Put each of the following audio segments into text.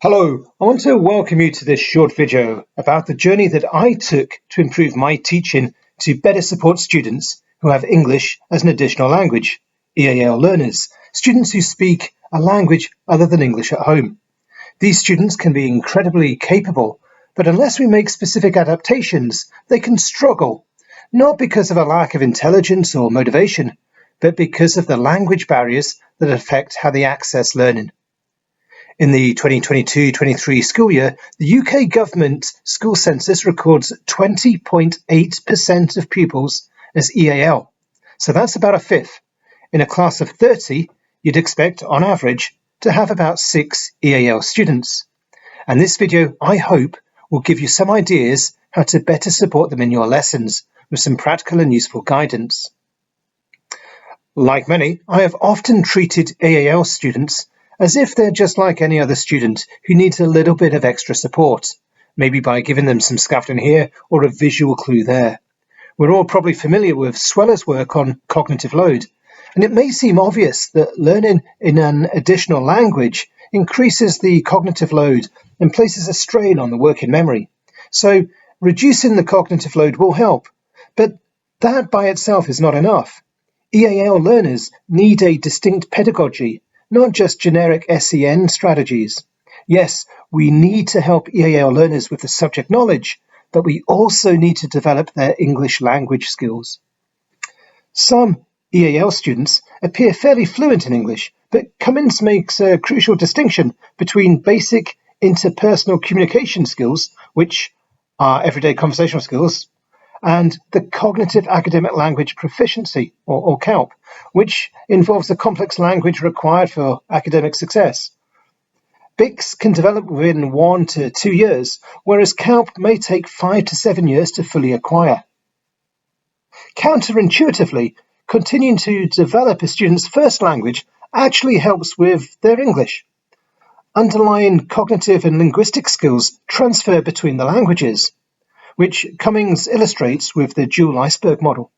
Hello, I want to welcome you to this short video about the journey that I took to improve my teaching to better support students who have English as an additional language, EAL learners, students who speak a language other than English at home. These students can be incredibly capable, but unless we make specific adaptations, they can struggle, not because of a lack of intelligence or motivation, but because of the language barriers that affect how they access learning. In the 2022-23 school year, the UK government school census records 20.8% of pupils as EAL. So that's about a fifth. In a class of 30, you'd expect, on average, to have about 6 EAL students. And this video, I hope, will give you some ideas how to better support them in your lessons with some practical and useful guidance. Like many, I have often treated EAL students as if they're just like any other student who needs a little bit of extra support, maybe by giving them some scaffolding here or a visual clue there. We're all probably familiar with Sweller's work on cognitive load, and it may seem obvious that learning in an additional language increases the cognitive load and places a strain on the working memory. So reducing the cognitive load will help, but that by itself is not enough. EAL learners need a distinct pedagogy, not just generic SEN strategies. Yes, we need to help EAL learners with the subject knowledge, but we also need to develop their English language skills. Some EAL students appear fairly fluent in English, but Cummins makes a crucial distinction between basic interpersonal communication skills, which are everyday conversational skills, and the cognitive academic language proficiency, or CALP, which involves the complex language required for academic success. BICS can develop within 1 to 2 years, whereas CALP may take 5 to 7 years to fully acquire. Counterintuitively, continuing to develop a student's first language actually helps with their English. Underlying cognitive and linguistic skills transfer between the languages, which Cummins illustrates with the dual iceberg model.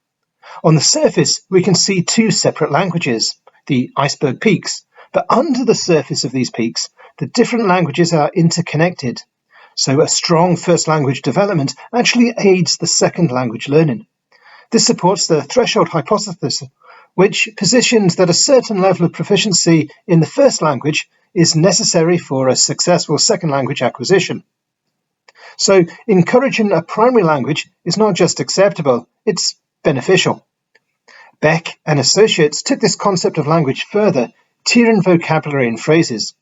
On the surface, we can see 2 separate languages, the iceberg peaks, but under the surface of these peaks, the different languages are interconnected. So a strong first language development actually aids the second language learning. This supports the threshold hypothesis, which positions that a certain level of proficiency in the first language is necessary for a successful second language acquisition. So encouraging a primary language is not just acceptable, it's beneficial. Beck and associates took this concept of language further, tiering vocabulary and phrases.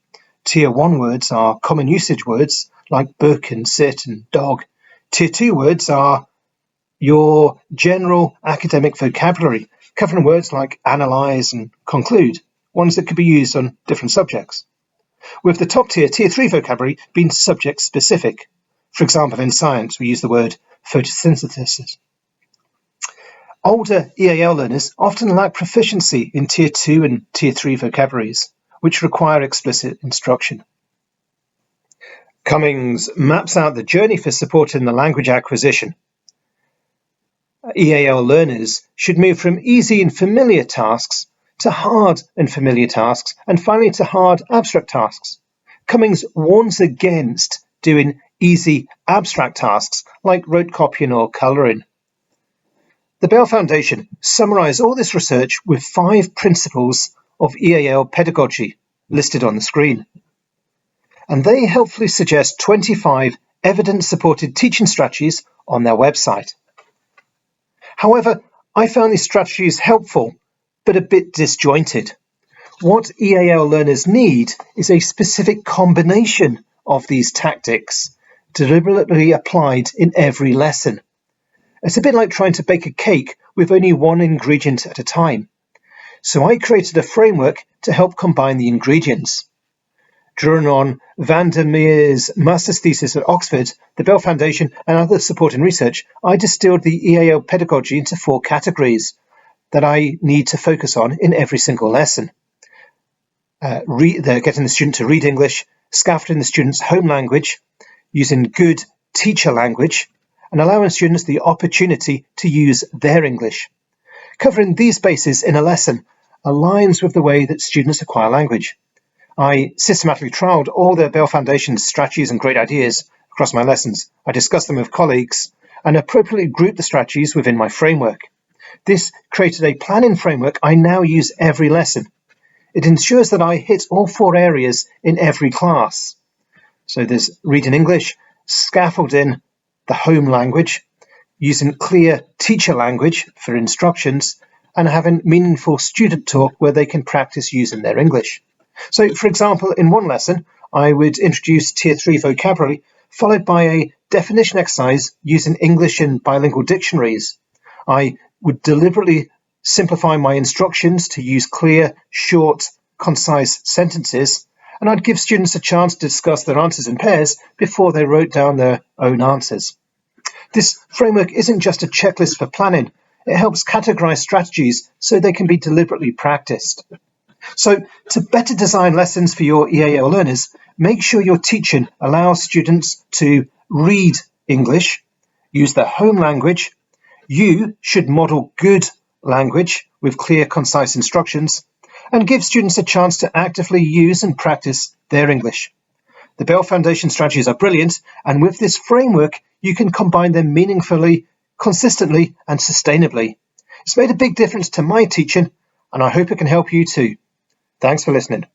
Tier 1 words are common usage words like book and sit and dog. Tier 2 words are your general academic vocabulary, covering words like analyze and conclude, ones that could be used on different subjects. With the top tier, Tier 3 vocabulary, being subject specific. For example, in science, we use the word photosynthesis. Older EAL learners often lack proficiency in Tier 2 and Tier 3 vocabularies, which require explicit instruction. Cummins maps out the journey for supporting the language acquisition. EAL learners should move from easy and familiar tasks to hard and familiar tasks, and finally to hard abstract tasks. Cummins warns against doing easy abstract tasks like rote copying or colouring. The Bell Foundation summarised all this research with 5 principles of EAL pedagogy listed on the screen. And they helpfully suggest 25 evidence-supported teaching strategies on their website. However, I found these strategies helpful, but a bit disjointed. What EAL learners need is a specific combination of these tactics, deliberately applied in every lesson. It's a bit like trying to bake a cake with only one ingredient at a time. So I created a framework to help combine the ingredients. Drawing on Van der Meer's master's thesis at Oxford, the Bell Foundation and other supporting research, I distilled the EAL pedagogy into 4 categories that I need to focus on in every single lesson. They're getting the student to read English, scaffolding the student's home language, using good teacher language, and allowing students the opportunity to use their English. Covering these bases in a lesson aligns with the way that students acquire language. I systematically trialled all the Bell Foundation's strategies and great ideas across my lessons. I discussed them with colleagues and appropriately grouped the strategies within my framework. This created a planning framework I now use every lesson. It ensures that I hit all 4 areas in every class. So there's reading English, scaffolding the home language, using clear teacher language for instructions, and having meaningful student talk where they can practice using their English. So, for example, in one lesson, I would introduce Tier 3 vocabulary, followed by a definition exercise using English and bilingual dictionaries. I would deliberately simplify my instructions to use clear, short, concise sentences, and I'd give students a chance to discuss their answers in pairs before they wrote down their own answers. This framework isn't just a checklist for planning. It helps categorize strategies so they can be deliberately practiced. So, to better design lessons for your EAL learners, make sure your teaching allows students to read English, use their home language. You should model good language with clear, concise instructions, and give students a chance to actively use and practice their English. The Bell Foundation strategies are brilliant, and with this framework, you can combine them meaningfully, consistently, and sustainably. It's made a big difference to my teaching, and I hope it can help you too. Thanks for listening.